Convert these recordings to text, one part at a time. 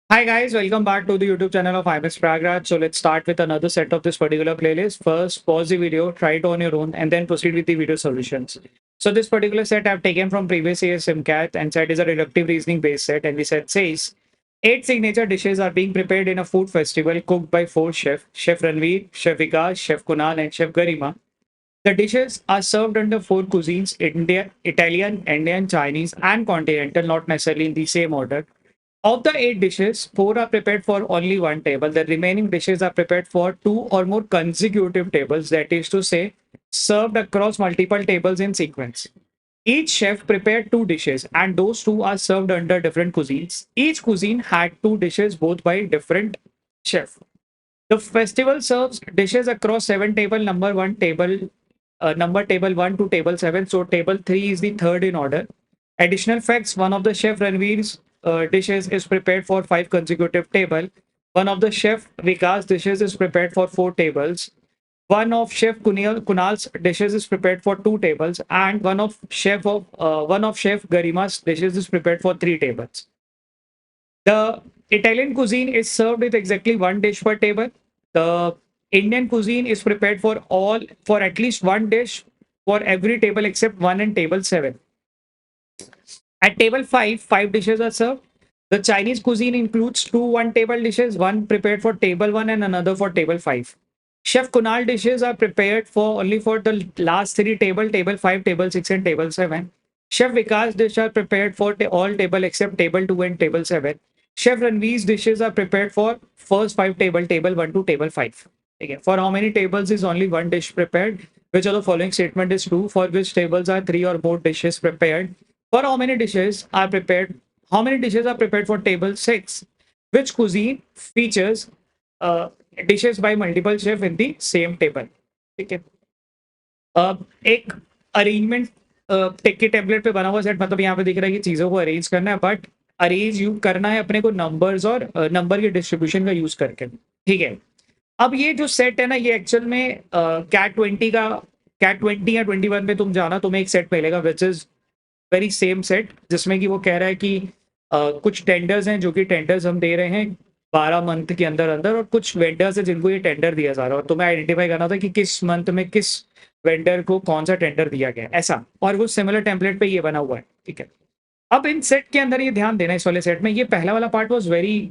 Hi guys, welcome back to the YouTube channel of IMS Pragraj. So let's start with another set of this particular playlist. First, pause the video, try it on your own, and then proceed with the video solutions. So this particular set I've taken from previous year's SimCat, and set is a reductive reasoning based set. And the set says, 8 signature dishes are being prepared in a food festival cooked by 4 chefs, Chef Ranveer, Chef Vikas, Chef Kunal, and Chef Garima. The dishes are served under 4 cuisines: India, Italian, Indian, Chinese, and continental, not necessarily in the same order. Of the 8 dishes, 4 are prepared for only one table. The remaining dishes are prepared for 2 or more consecutive tables, that is to say, served across multiple tables in sequence. Each chef prepared 2 dishes, and those 2 are served under different cuisines. Each cuisine had 2 dishes, both by different chef. The festival serves dishes across 7 table, number table 1 to table 7. So table 3 is the third in order. Additional facts: one of the chef Ranveer's dishes is prepared for 5 consecutive table. One of the chef Vikas dishes is prepared for 4 tables. One of chef Kunal's dishes is prepared for 2 tables, and one of chef Garima's dishes is prepared for 3 tables. The Italian cuisine is served with exactly 1 dish per table. The Indian cuisine is prepared for at least 1 dish for every table except one in table 7. At table 5, 5 dishes are served. The Chinese cuisine includes 2 one-table dishes, one prepared for table 1 and another for table 5. Chef Kunal dishes are prepared for only for the last 3 table, table 5, table 6, and table 7. Chef Vikas dishes are prepared for all table except table 2 and table 7. Chef Ranveer's dishes are prepared for first 5 table, table 1 to table 5. Again, for how many tables is only 1 dish prepared? Which of the following statement is true? For which tables are 3 or more dishes prepared? For how many dishes are prepared? How many dishes are prepared for table 6? Which cuisine features uh, dishes by multiple chef in the same table? ठीक है. एक arrangement take के template पे बना हुआ set, मतलब यहाँ पे दिख रहा है कि चीजों को अरेंज करना है, बट अरेंज यू करना है अपने को नंबर्स और नंबर के डिस्ट्रीब्यूशन का यूज करके. ठीक है. अब ये जो सेट है ना, ये एक्चुअल में कैट 20 या 21 में तुम जाना, तुम्हें एक सेट मिलेगा which is very same set, जिसमें कि वो कह रहा है कि कुछ टेंडर्स हैं जो कि टेंडर्स हम दे रहे हैं 12 मंथ के अंदर अंदर, और कुछ वेंडर्स हैं जिनको ये टेंडर दिया जा रहा है, और तुम्हें आइडेंटिफाई करना था कि किस मंथ में किस वेंडर को कौन सा टेंडर दिया गया है, ऐसा. और वो सिमिलर टेम्पलेट पे ये बना हुआ है. ठीक है. अब इन सेट के अंदर ये ध्यान देना, इस वाले सेट में ये पहला वाला पार्ट वॉज वेरी,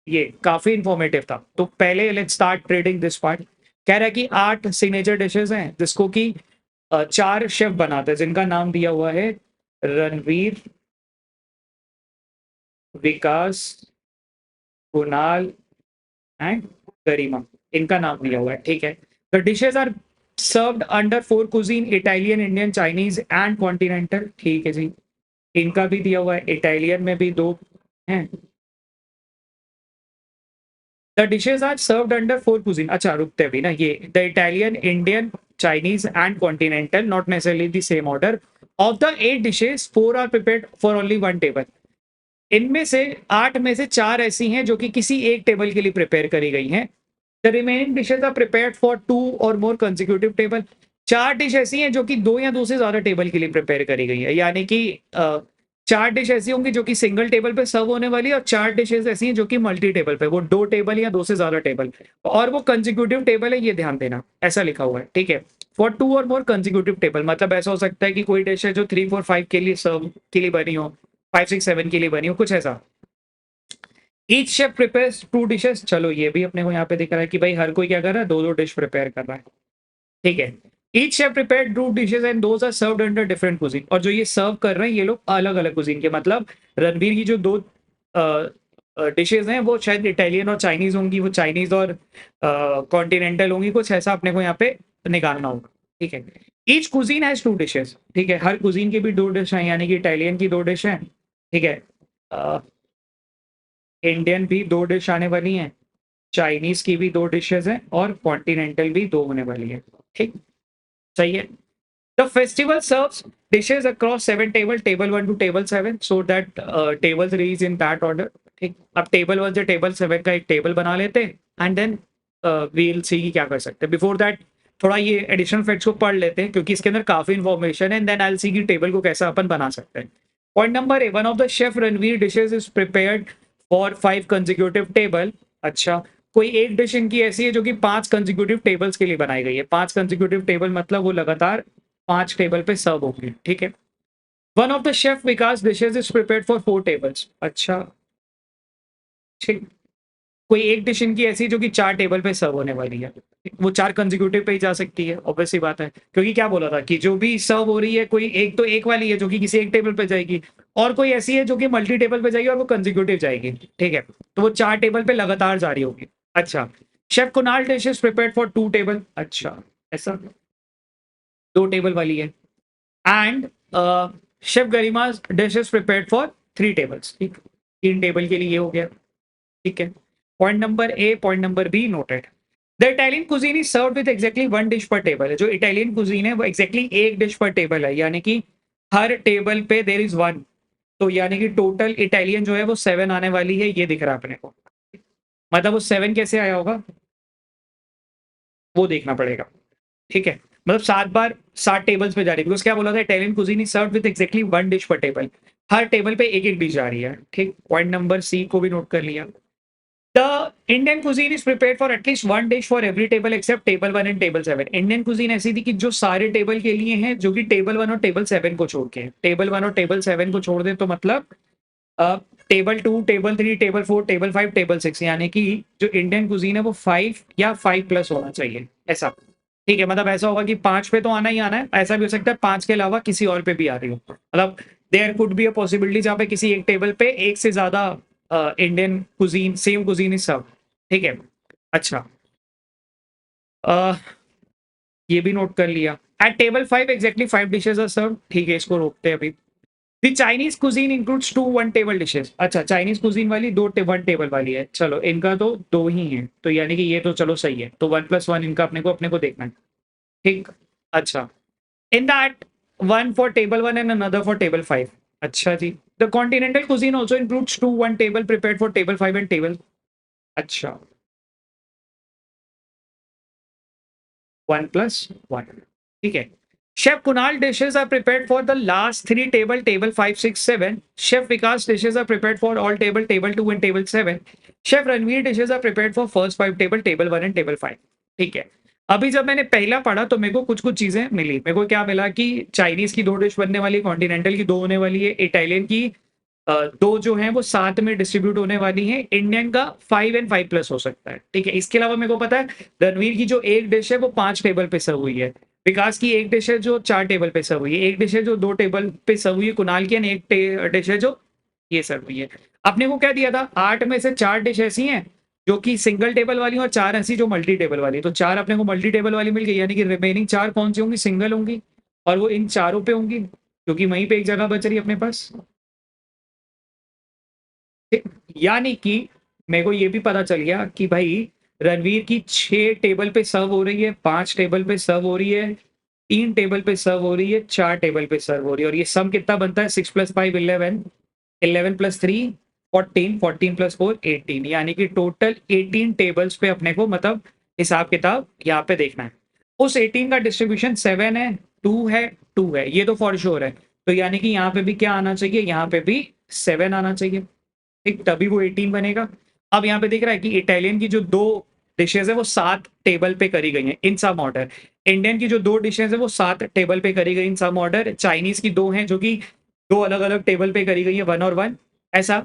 ये काफी इंफॉर्मेटिव था. तो पहले let's start trading this part. कह रहा है कि 8 सिग्नेचर डिशेज हैं जिसको कि 4 शेफ बनाते हैं, जिनका नाम दिया हुआ है रणवीर, विकास, कुणाल एंड गरिमा. इनका नाम दिया हुआ है. ठीक है. The dishes are served under 4 cuisine: Italian, Indian, Chinese and continental. ठीक है जी. इनका भी दिया हुआ है, इटालियन में भी 2 हैं. The dishes are served under 4 cuisine. अच्छा, रुकते भी ना, ये the Italian, Indian, Chinese and continental, not necessarily the same order. Of the 8 dishes, 4 are prepared for only one table. इनमें से 8 में से 4 ऐसी हैं जो कि किसी एक टेबल के लिए प्रिपेयर करी गई हैं. The remaining dishes are prepared for 2 और मोर consecutive टेबल. 4 डिश ऐसी हैं जो कि 2 या 2 से ज्यादा टेबल के लिए प्रिपेयर करी गई है, यानी कि 4 डिश ऐसी होंगी जो कि सिंगल टेबल पे सर्व होने वाली है, और 4 डिशेज ऐसी हैं जो कि मल्टी टेबल पे, वो 2 टेबल या 2 से ज्यादा टेबल, और वो कंजिक्यूटिव टेबल है, ये ध्यान देना, ऐसा लिखा हुआ है. ठीक है. फॉर 2 और मोर consecutive टेबल, मतलब ऐसा हो सकता है कि कोई डिश है जो 3 4 5 के लिए सर्व के लिए बनी हो, 5 6 7 के लिए बनी हो, कुछ ऐसा. Each chef prepares 2 dishes. चलो, ये भी अपने को यहाँ पे दिख रहा है कि भाई हर कोई क्या कर रहा है, 2 2 डिश प्रिपेयर कर रहा है. ठीक है. Each chef prepare 2 dishes and those are served under different cuisine. और जो ये सर्व कर रहे हैं ये लोग अलग अलग कुजीन के, मतलब रणबीर की जो 2 डिशेज हैं वो शायद इटालियन और चाइनीज होंगी, वो चाइनीज और कॉन्टिनेंटल होंगी, कुछ ऐसा अपने को यहाँ पे निकालना होगा. ठीक है. Each cuisine has 2 dishes. ठीक है. हर कुजीन की भी 2 डिश हैं, यानी कि इटालियन की 2 डिश हैं. ठीक है. इंडियन भी 2 डिश आने वाली हैं, चाइनीज की भी 2 डिशेज हैं, और कॉन्टिनेंटल भी 2 होने वाली है. ठीक. सही है. The festival serves dishes across 7 table, table 1 to table 7, so that tables reach in that order. ठीक. अब टेबल 1 से टेबल 7 का एक टेबल बना लेते हैं, एंड देन वील सी की क्या कर सकते हैं. बिफोर दैट थोड़ा ये एडिशनल फैक्ट्स को पढ़ लेते हैं, क्योंकि इसके अंदर काफी इंफॉर्मेशन है, एंड देन आई सी की टेबल को कैसा अपन बना सकते हैं. Point number A, one of the chef Ranveer dishes is prepared for 5 consecutive table. अच्छा, कोई एक डिश इनकी ऐसी है जो कि 5 कंसेक्यूटिव टेबल्स के लिए बनाई गई है। 5 कंसेक्यूटिव टेबल मतलब वो लगातार 5 टेबल पे सर्व होंगे, ठीक है। One of the chef Vikas dishes is prepared for 4 tables. अच्छा, ठीक। कोई एक डिश इनकी ऐसी जो कि 4 टेबल पे सर्व होने वाली है। वो 4 कंसेक्यूटिव पे ही जा सकती है, ऑब्वियस सी बात है। क्योंकि क्या बोला था कि जो भी सर्व हो रही है कोई एक तो एक वाली है जो कि किसी एक टेबल पे जाएगी, और कोई ऐसी है जो कि मल्टी टेबल पे जाएगी और वो कंसेक्यूटिव जाएगी, ठीक है। तो वो 4 टेबल पे लगातार जा रही होगी। अच्छा, chef Kunal dish is prepared for 2 table. अच्छा, ऐसा 2 टेबल वाली है। And chef Garima dish is prepared for 3 tables, ठीक। 3 टेबल के लिए ये हो गया, ठीक है। Point number A, point number be noted. The Italian cuisine is served with exactly 1 dish पर टेबल है। जो इटालियन कुजीन है वो एक्जैक्टली एक डिश पर टेबल है, यानी कि हर टेबल पे देर इज 1। तो यानी कि टोटल इटालियन जो है वो 7 आने वाली है, ये दिख रहा है अपने को। मतलब वो 7 कैसे आया होगा वो देखना पड़ेगा, ठीक है। मतलब 7 बार 7 टेबल्स पे जा रही है, बिकॉज़ क्या बोला था, Italian cuisine is served with exactly 1 dish पर टेबल। हर टेबल पे एक-एक डिश जा रही है, ठीक। पॉइंट नंबर सी को भी नोट कर लिया। The Indian cuisine is prepared for at least one dish for every table except table 1 and table 7. Indian cuisine ऐसी थी कि जो सारे टेबल के लिए हैं, जो कि टेबल 1 और टेबल 7 को छोड़ के हैं। टेबल 1 और टेबल 7 को छोड़ दें तो मतलब table 2, table 3, table 4, table 5, table 6, यानी कि जो इंडियन कुजीन है वो 5 या 5 प्लस होना चाहिए, ऐसा। ठीक है, मतलब ऐसा होगा कि 5 पे तो आना ही आना है। ऐसा भी हो सकता है 5 के अलावा किसी और पे भी आ रही हो। मतलब there could be a possibility जहाँ पे किसी एक टेबल पे एक से ज़्यादा Indian cuisine, same cuisine is served, ठीक है। अच्छा, अ, ये भी नोट कर लिया। At table 5 exactly 5 dishes are served, ठीक है, इसको रोकते हैं अभी। The Chinese cuisine includes 2 one table dishes. अच्छा, चाइनीज कुजीन वाली 2 वन टेबल वाली है। चलो, इनका तो 2 ही है, तो यानी कि ये तो चलो सही है। तो 1 + 1 इनका अपने को देखना है, ठीक। अच्छा, in that 1 for table 1 and another for table 5। अच्छा जी। The continental cuisine also includes 2 one table prepared for table 5 and table. अच्छा, 1 + 1, ठीक है। Chef Kunal dishes are prepared for the last 3 table, table 5, 6, 7. Chef Vikas dishes are prepared for all table, table 2 and table 7. Chef Ranveer dishes are prepared for first 5 table, table 1 and table 5. ठीक है। अभी जब मैंने पहला पढ़ा तो मेरे को कुछ-कुछ चीज़ें मिली। मेरे को क्या मिला कि चाइनीज़ की 2 डिश बनने वाली है, कॉन्टिनेंटल की 2 होने वाली है, इटालियन की 2 जो हैं वो साथ में डिस्ट्रीब्यूट होने वाली हैं, इंडियन का 5 एंड 5 प्लस हो सकता है, ठीक है। इसके अलावा मेरे को पता है रणवीर की जो एक डिश है वो 5 टेबल पे सर्व हुई है। विकास की एक डिश है जो 4 टेबल पे सर्व हुई है, एक डिश है जो 2 टेबल पे सर्व हुई है कुणाल की, एंड एक डिश है जो ये सर्व हुई है। आपने को क्या दिया था, 8 में से 4 डिश ऐसी हैं जो कि सिंगल टेबल वाली और 4 ऐसी जो मल्टी टेबल वाली। तो 4 अपने को मल्टी टेबल वाली मिल गई, यानी कि रिमेनिंग 4 कौन सी होंगी, सिंगल होंगी, और वो इन चारों पे होंगी, क्योंकि वहीं पे एक जगह बच रही है अपने पास। यानी कि मेरे को ये भी पता चल गया कि भाई रणवीर की 6 टेबल पे सर्व हो रही है, 5 टेबल पे सर्व हो रही है, 3 टेबल पे सर्व हो रही है, 4 टेबल पे सर्व हो रही है, और ये सम कितना बनता है, 6 + 5 11, 11 + 3 14, 14 + 4 18, यानी कि टोटल 18 टेबल्स पे अपने को मतलब हिसाब किताब यहाँ पे देखना है। उस 18 का डिस्ट्रीब्यूशन 7 है, 2 है, 2 है, ये तो फॉर श्योर है। तो यानी कि यहाँ पे भी क्या आना चाहिए, यहाँ पे भी 7 आना चाहिए, ठीक, तभी वो 18 बनेगा। अब यहाँ पे दिख रहा है कि इटालियन की जो 2 डिशेज़ है वो 7 टेबल पे करी गई हैं इन सम ऑर्डर। इंडियन की जो 2 डिशेज़ है वो 7 टेबल पे करी गई इन सम ऑर्डर। चाइनीज़ की 2 हैं जो कि 2 अलग-अलग टेबल पे करी गई है, 1 और 1, ऐसा।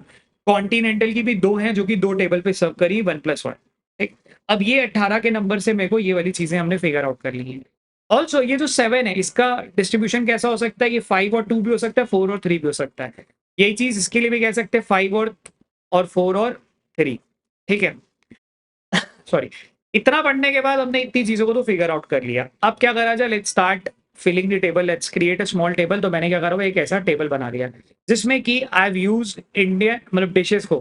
कॉन्टिनेंटल की भी 2 हैं जो कि 2 टेबल पे सर्व करी 1 + 1, ठीक। अब ये 18 के नंबर से मेरे को ये वाली चीज़ें हमने फिगर आउट कर ली हैं। ऑल्सो ये जो 7 है इसका डिस्ट्रीब्यूशन कैसा हो सकता है, ये 5 और 2 भी हो सकता है, 4 और 3 भी हो सकता है। यही चीज़ इसके लिए भी कह सकते हैं, 5 और 4 और 3, ठीक है। सॉरी। इतना पढ़ने के बाद हमने इतनी चीज़ों को तो फिगर आउट कर लिया। अब क्या करा जाए, let's start filling the table, let's create a small table. तो मैंने क्या करा हुआ है, एक ऐसा टेबल बना लिया जिसमें कि आई हैव यूज्ड इंडियन मतलब डिशेज़ को,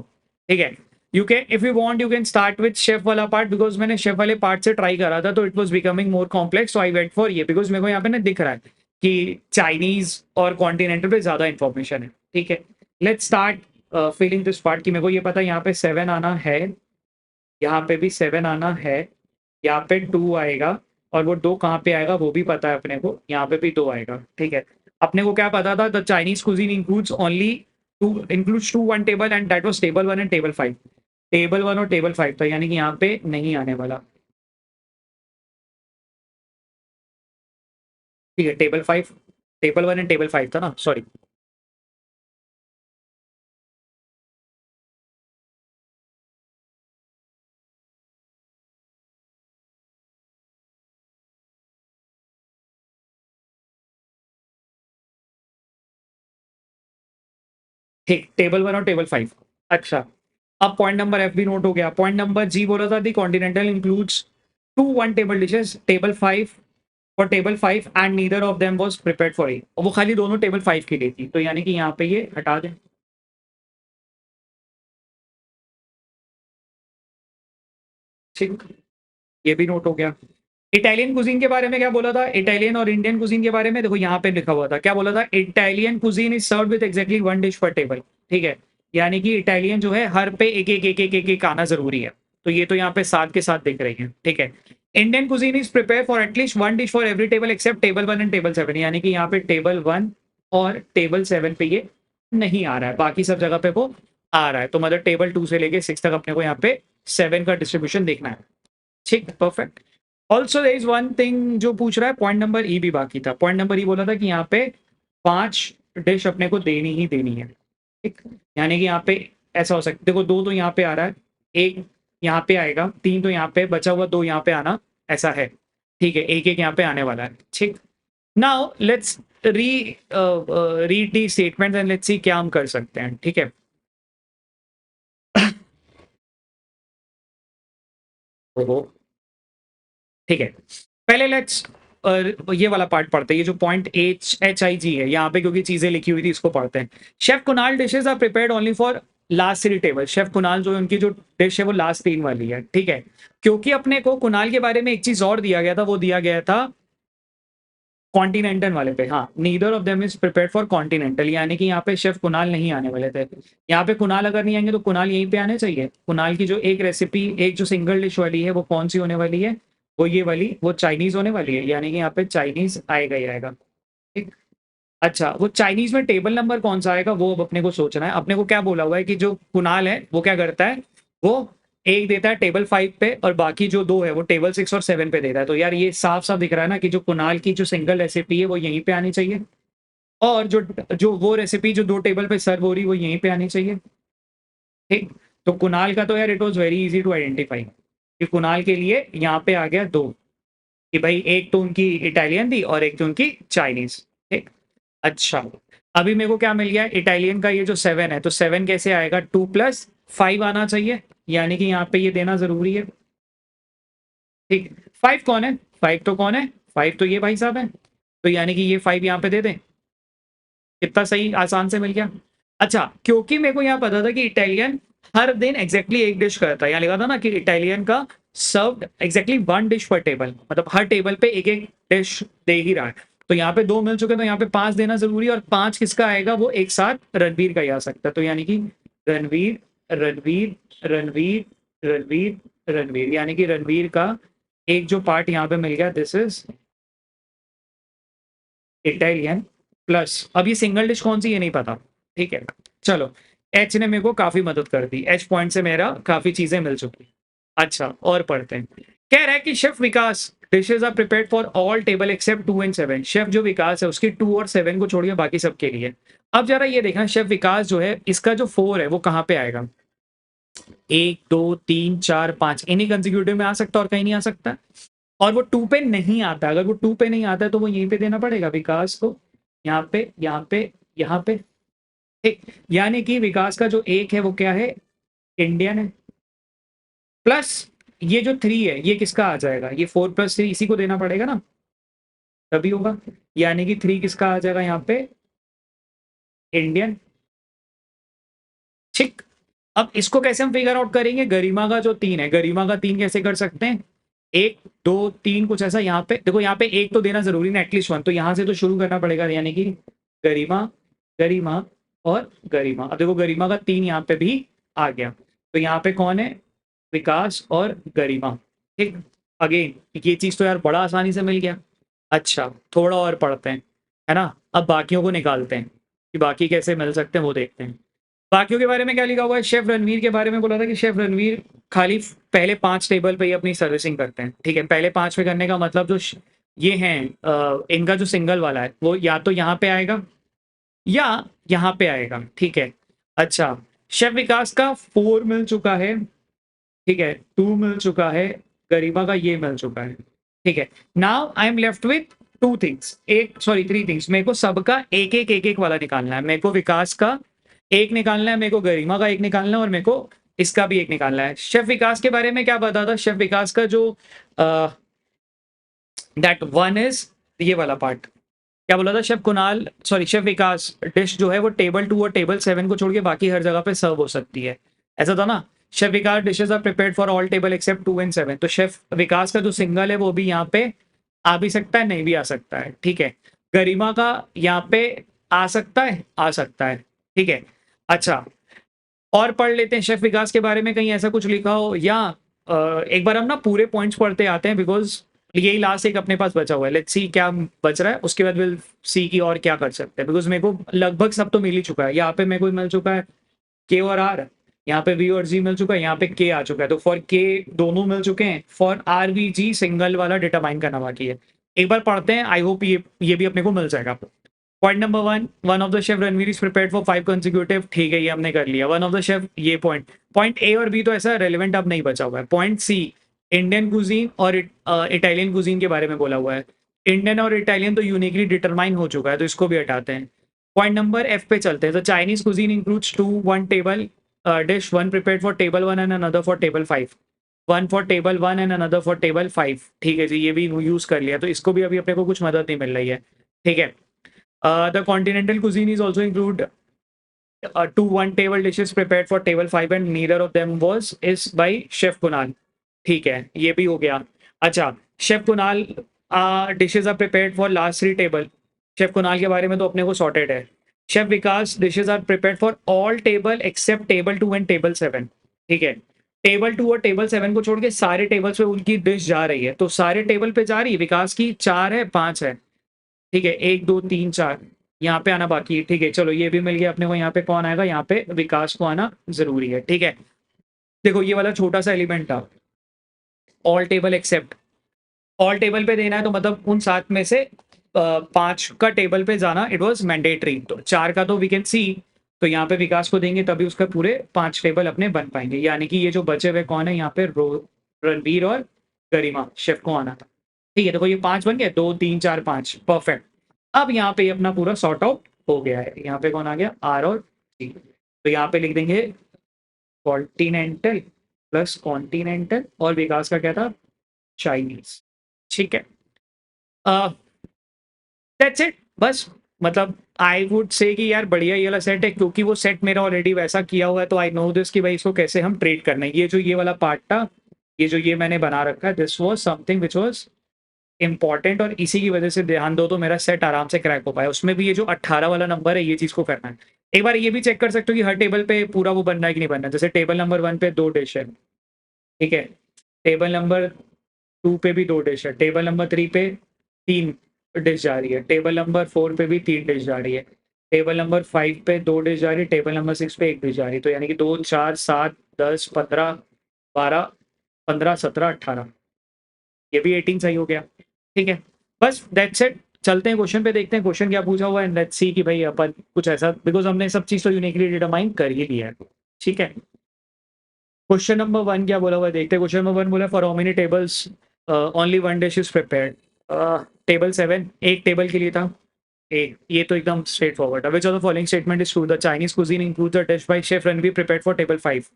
ठीक है। You can if you want you can start with chef वाला पार्ट, बिकॉज़ मैंने शेफ वाले पार्ट से ट्राई करा था तो it was becoming more complex, so I went for ये, बिकॉज़ मेरे को यहाँ पे ना दिख रहा है कि चाइनीज़ और कॉन्टिनेंटल पे ज़्यादा इन्फॉर्मेशन है, ठीक है। Let's start filling this part कि मेरे को ये पता है यहाँ पे 7 आना है, यहाँ पे भी 7 आना है, यहाँ पे 2 आएगा, और वो 2 कहाँ पे आएगा वो भी पता है अपने को, यहाँ पे भी 2 आएगा, ठीक है। अपने को क्या पता था, the Chinese cuisine includes only two includes two one table and that was table 1 and table 5। Table 1 और टेबल 5 था, यानी कि यहाँ पे नहीं आने वाला। ठीक है, टेबल 5, टेबल 1 एंड टेबल 5 था ना, सॉरी। ठीक, टेबल 1 और टेबल 5। अच्छा, अब पॉइंट नंबर एफ भी नोट हो गया। पॉइंट नंबर जी बोला था the continental includes two one table dishes, table 5 और table 5 and neither of them was prepared for E. वो खाली दोनों टेबल 5 के लिए थी, तो यानी कि यहाँ पे ये हटा दें। ठीक, ये भी नोट हो गया। इटालियन कुजीन के बारे में क्या बोला था? इटालियन और इंडियन कुजीन के बारे में देखो यहाँ पे लिखा हुआ था, क्या बोला था? Italian cuisine is served with exactly one dish पर टेबल। ठीक है, यानी कि इटालियन जो है हर पे एक आना जरूरी है। तो ये तो यहाँ पे साथ के साथ दिख रही है। ठीक है, Indian cuisine is prepare for at least one dish for every table except table 1 and table 7। यानी कि यहाँ पे टेबल 1 और टेबल 7 पे ये नहीं आ रहा है, बाकी सब जगह पे वो आ रहा है। तो मतलब टेबल 2 से लेके 6 तक अपने को यहाँ पे 7 का डिस्ट्रीब्यूशन देखना है। ठीक, perfect. Also there is one thing जो पूछ रहा है, पॉइंट नंबर ई भी बाकी था। पॉइंट नंबर ई बोला था कि यहाँ पे 5 डिश अपने को देनी ही देनी है। ठीक, यानी कि यहाँ पे ऐसा हो सकता है, देखो 2 तो यहाँ पे आ रहा है, 1 यहाँ पे आएगा, 3 तो यहाँ पे बचा हुआ, 2 यहाँ पे आना ऐसा है। ठीक है, एक एक यहाँ पे आने वाला है। ठीक, नाउ लेट्स री read the statement and let's see क्या हम कर सकते हैं। ठीक है। ओहो, ठीक है, पहले लेट्स ये वाला पार्ट पढ़ते हैं। ये जो पॉइंट HHIG है यहाँ पे, क्योंकि चीजें लिखी हुई थी, इसको पढ़ते हैं। Chef Kunal dishes are prepared only for last 3 table. Chef Kunal जो है, उनकी जो डिश है वो लास्ट 3 वाली है। ठीक है, क्योंकि अपने को कुणाल के बारे में एक चीज और दिया गया था, वो दिया गया था कॉन्टिनेंटल वाले पे। हाँ, neither of them is prepared for continental, यानी कि यहाँ पे शेफ कुणाल नहीं आने वाले थे। यहाँ पे कुणाल अगर नहीं आएंगे तो कुणाल यहीं पे आने चाहिए। कुणाल की जो एक रेसिपी, एक जो सिंगल डिश वाली है, वो कौन सी होने वाली है? वो ये वाली, वो चाइनीज होने वाली है, यानी कि यहाँ पे चाइनीज आएगा ही आएगा। ठीक, अच्छा, वो चाइनीज में टेबल नंबर कौन सा आएगा वो अब अपने को सोचना है। अपने को क्या बोला हुआ है कि जो कुणाल है वो क्या करता है, वो एक देता है टेबल 5 पे और बाकी जो 2 है वो टेबल 6 और 7 पे देता है। तो यार ये साफ साफ दिख रहा है ना कि जो कुणाल की जो सिंगल रेसिपी है वो यहीं पे आनी चाहिए, और जो जो वो रेसिपी जो 2 टेबल पे सर्व हो रही है वो यहीं पे आनी चाहिए। ठीक, तो कुणाल का तो यार it was very easy to identify कि कुणाल के लिए यहाँ पे आ गया 2, कि भाई एक तो उनकी इटालियन थी और एक तो उनकी चाइनीज। ठीक, अच्छा, अभी मेरे को क्या मिल गया? इटालियन का ये जो 7 है, तो 7 कैसे आएगा? 2+5 आना चाहिए, यानी कि यहाँ पे ये देना जरूरी है। ठीक, 5 कौन है? 5 तो कौन है? 5 तो ये भाई साहब है, तो यानी कि ये 5 यहाँ पे दे दें। कितना सही, आसान से मिल गया। अच्छा, क्योंकि मेरे को यहाँ पता था कि इटालियन हर दिन एग्जैक्टली एक डिश करता है, यहाँ लिखा था ना कि इटालियन का सर्व्ड एग्जैक्टली वन डिश पर टेबल, मतलब हर टेबल पे एक एक डिश दे ही रहा है। तो यहाँ पे 2 मिल चुके, तो यहाँ पे 5 देना जरूरी है, और 5 किसका आएगा? वो एक साथ रणवीर का ही आ सकता है। तो यानी कि रणवीर, रणवीर, रणवीर, रणवीर, रणवीर, यानी कि रणवीर का एक जो पार्ट यहाँ पे मिल गया, दिस इज इटालियन प्लस। अब ये सिंगल डिश कौन सी, ये नहीं पता। ठीक है, चलो, एच ने मेरे को काफी मदद कर दी, एच पॉइंट से मेरा काफी चीजें मिल चुकी। अच्छा, और पढ़ते हैं। कह रहा है कि chef Vikas dishes are prepared for all table except 2 and 7। Chef जो विकास है उसकी 2 और 7 को छोड़िए, बाकी सबके लिए। अब जरा ये देखना, शेफ विकास जो है इसका जो 4 है वो कहाँ पे आएगा? 1 2 3 4 5 इन्हीं कंसेक्यूटिव में आ सकता है और कहीं नहीं आ सकता। और वो 2 पे नहीं आता, अगर वो 2 पे नहीं आता है तो वो यहीं पे देना पड़ेगा विकास को, यहाँ पे, यहाँ पे, यहाँ पे। ठीक, यानी कि विकास का जो 1 है वो क्या है? इंडियन है, प्लस ये जो 3 है ये किसका आ जाएगा? ये 4+3 इसी को देना पड़ेगा ना, तभी होगा। यानी कि 3 किसका आ जाएगा यहाँ पे? इंडियन। ठीक, अब इसको कैसे हम फिगर आउट करेंगे? गरिमा का जो 3 है, गरिमा का 3 कैसे कर सकते हैं? 1 2 3 कुछ ऐसा। यहाँ पे देखो, यहाँ पे 1 तो देना जरूरी ना, एटलीस्ट 1, तो यहाँ से तो शुरू करना पड़ेगा, यानी कि गरिमा, गरिमा और गरिमा। अब देखो गरिमा का 3 यहाँ पे भी आ गया, तो यहाँ पे कौन है? विकास और गरिमा। ठीक, अगेन ये चीज तो यार बड़ा आसानी से मिल गया। अच्छा, थोड़ा और पढ़ते हैं, है ना? अब बाकियों को निकालते हैं कि बाकी कैसे मिल सकते हैं, वो देखते हैं। बाकियों के बारे में क्या लिखा हुआ है? शेफ रणवीर के बारे में बोला था कि शेफ रणवीर खाली पहले 5 टेबल पे ही अपनी सर्विसिंग करते हैं, ठीक है? पहले 5 पे करने का मतलब जो ये हैं इनका जो सिंगल वाला है, वो या तो यहाँ पे आएगा या यहाँ पे आएगा, ठीक है? अच्छा, शेफ विकास का 4 मिल चुका है, ठीक है? 2 मिल चुका है, गरिमा का ये मिल चुका है, ठीक है? Now I am left with 2 things, एक सॉरी 3 थिंग्स। मेरे को सबका एक-एक वाला निकालना है। मेरे को विकास का 1 निकालना है, मेरे को गरिमा का 1 निकालना है और मेरे को इसका भी 1 निकालना है। शेफ विकास के बारे में क्या पता था? शेफ विकास का जो अ, दैट 1 इज़ ये वाला पार्ट। क्या बोला था? शेफ विकास डिश जो है वो टेबल 2 और टेबल 7 को छोड़ के बाकी हर जगह पे सर्व हो सकती है। ऐसा था ना? Chef Vikas dishes are prepared for all table except 2 and 7। तो शेफ विकास का जो सिंगल है वो भी यहाँ पे आ भी सकता है, नहीं भी आ सकता है, ठीक है? गरिमा का यहाँ पे आ सकता है, आ सकता है, ठीक है? अच्छा, और पढ़ लेते हैं शेफ विकास के बारे में, कहीं ऐसा कुछ लिखा हो या एक बार हम ना पूरे पॉइंट्स पढ़ते आते हैं, बिकॉज़ यही लास्ट एक अपने पास बचा हुआ है। लेट्स सी क्या बच रहा है, उसके बाद विल सी कि और क्या कर सकते हैं, बिकॉज़ मेरे को लगभग सब तो मिल ही चुका है। यहाँ पे मेरे को मिल चुका है के और आर, यहाँ पे वी और जी मिल चुका है, यहाँ पे के आ चुका है। तो फॉर के दोनों मिल चुके हैं, for R V G single वाला डिटरमाइन करना बाकी है। एक बार पढ़ते हैं, आई होप ये भी अपने को मिल जाएगा। Point number 1, one of the chef Ranveer is prepared for 5 consecutive, ठीक है, ये हमने कर लिया। वन ऑफ द शेफ, ये पॉइंट ए और बी तो ऐसा रेलेवेंट अब नहीं बचा हुआ है। पॉइंट सी, इंडियन कुजीन और इटालियन कुजीन के बारे में बोला हुआ है। इंडियन और इटालियन तो यूनिकली डिटरमाइन हो चुका है, तो इसको भी हटाते हैं। पॉइंट नंबर एफ पे चलते हैं। तो Chinese cuisine includes 2 1 table dish, one prepared for table 1 and another for table 5। One for table 1 and another for table 5, ठीक है जी, ये भी यूज कर लिया, तो इसको भी अभी अपने को कुछ मदद नहीं मिल रही है, ठीक है? The continental cuisine is also include 2 one table dishes prepared for table 5 and neither of them was is by Chef Kunal. ठीक है, ये भी हो गया। अच्छा, chef Kunal dishes are prepared for last 3 table. Chef Kunal के बारे में तो अपने को सॉर्टेड है। Chef Vikas dishes are prepared for all table except table 2 and table 7, ठीक है? टेबल 2 और टेबल 7 को छोड़ के सारे टेबल्स पे उनकी डिश जा रही है, तो सारे टेबल पे जा रही है। विकास की 4 है, 5 है, ठीक है, 1 2 3 4 यहाँ पे आना बाकी है, ठीक है? चलो ये भी मिल गया अपने को। यहाँ पे कौन आएगा? यहाँ पे विकास को आना ज़रूरी है, ठीक है? देखो ये वाला छोटा-सा एलिमेंट था, all table except. All table पे देना है तो मतलब उन 7 में से 5 का टेबल पे जाना इट वाज़ मैंडेटरी, तो 4 का तो वी कैन सी, तो यहाँ पे विकास को देंगे तभी उसका पूरे 5 टेबल अपने बन पाएँगे। यानी कि ये जो बचे हुए कौन है यहाँ पे? रणवीर और गरिमा, शेफ को आना था। ठीक है, देखो ये 5 बन गए, 2 3 4 5, परफेक्ट। अब यहाँ पे अपना पूरा सॉर्ट आउट हो गया है। यहाँ पे कौन आ गया? आर और टी। तो यहाँ पे लिख देंगे कॉन्टिनेंटल प्लस कॉन्टिनेंटल, और विकास का क्या था? चाइनीज, ठीक है? दैट्स इट, बस। मतलब आई वुड से कि यार बढ़िया ये वाला सेट है, क्योंकि वो सेट मेरा ऑलरेडी वैसा किया हुआ है, तो आई नो दिस कि भाई इसको कैसे हम ट्रेड करना है। ये जो ये वाला पार्ट था, ये जो ये मैंने बना रखा है, this was something which was important, और इसी की वजह से ध्यान दो तो मेरा सेट आराम से क्रैक हो पाया। उसमें भी ये जो 18 वाला नंबर है, ये चीज़ को करना है। एक बार ये भी चेक कर सकते हो कि हर टेबल पे पूरा वो बन रहा है कि नहीं बन रहा है। जैसे टेबल नंबर 1 पे 2 डिश है, ठीक है? टेबल नंबर 2 पे भी 2 डिश है, टेबल नंबर 3 पे 3 डिश जा रही है, टेबल नंबर 4 पे भी 3 डिश जा रही है, टेबल नंबर 5 पे 2 डिश जा रही है, टेबल नंबर 6 पे 1 डिश जा रही है। तो यानी कि 2 4 7 10 15 12 15 17 18, ये भी 18 सही हो गया, ठीक है? बस दैट्स इट। चलते हैं क्वेश्चन पे, देखते हैं क्वेश्चन क्या पूछा हुआ है, लेट्स सी कि भाई अपन कुछ ऐसा, बिकॉज़ हमने सब चीज़ तो यूनिकली डिटरमाइन कर ही लिया है, ठीक है? क्वेश्चन नंबर 1 क्या बोला हुआ है, देखते हैं। क्वेश्चन नंबर 1 बोला for how many tables only 1 dish is prepared. Table 7 एक टेबल के लिए था, एक, ये तो एकदम straight forward. Which of the following statement is true? The Chinese cuisine includes a dish by chef Ranveer prepared for table 5।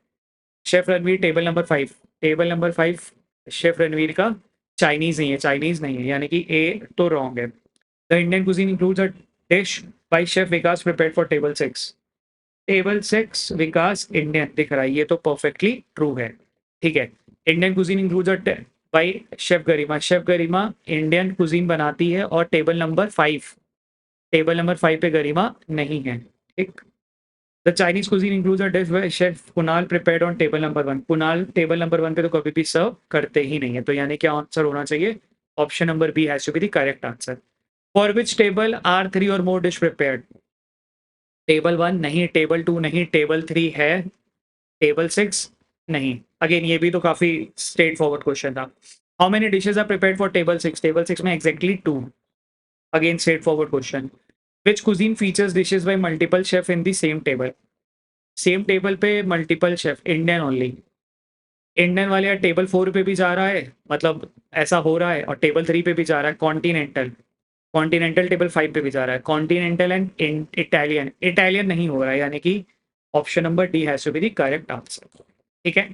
Chef Ranveer table number 5, table number 5 chef Ranveer का Chinese नहीं है, चाइनीज नहीं है, यानी कि ए तो रॉन्ग है। The Indian cuisine includes a dish by chef Vikas prepared for table 6। Table 6 Vikas Indian दिख रहा है, ये तो परफेक्टली ट्रू है, ठीक है? Indian cuisine includes a by chef Garima, chef Garima Indian cuisine बनाती है, और टेबल नंबर 5 पे गरिमा नहीं है, ठीक? The Chinese cuisine includes a dish by chef Kunal prepared on table number 1। Kunal table number 1 पे तो कभी भी सर्व करते ही नहीं है, तो यानी क्या आंसर होना चाहिए? Option number B has to be the correct answer. For which table are 3 और मोर डिश प्रिपेयर्ड? टेबल 1 नहीं, टेबल 2 नहीं, टेबल 3 है, टेबल 6 नहीं। अगेन ये भी तो काफ़ी स्ट्रेट फॉरवर्ड क्वेश्चन था। How many dishes are prepared for table 6? Table 6 में exactly 2। Again straightforward question. Which cuisine features dishes by multiple chef in the same table? Same table पे multiple chef, Indian only. Indian वाले यार table 4 पे भी जा रहा है, मतलब ऐसा हो रहा है, और टेबल 3 पे भी जा रहा है। कॉन्टिनेंटल, कॉन्टिनेंटल टेबल 5 पे भी जा रहा है। कॉन्टिनेंटल एंड इटालियन, इटालियन नहीं हो रहा है, यानी कि option number D has to be the correct answer. ठीक है।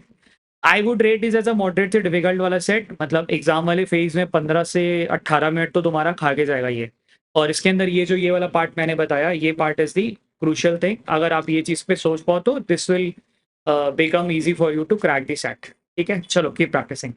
I would rate is as a moderate से डिफिकल्ट वाला सेट, मतलब एग्जाम वाले फेज में 15 से 18 मिनट तो तुम्हारा खा के जाएगा ये। और इसके अंदर ये जो ये वाला पार्ट मैंने बताया, ये part is the crucial thing. अगर आप ये चीज पे सोच पाओ तो this will become easy for you to crack the set. ठीक है, चलो कीप प्रैक्टिसिंग।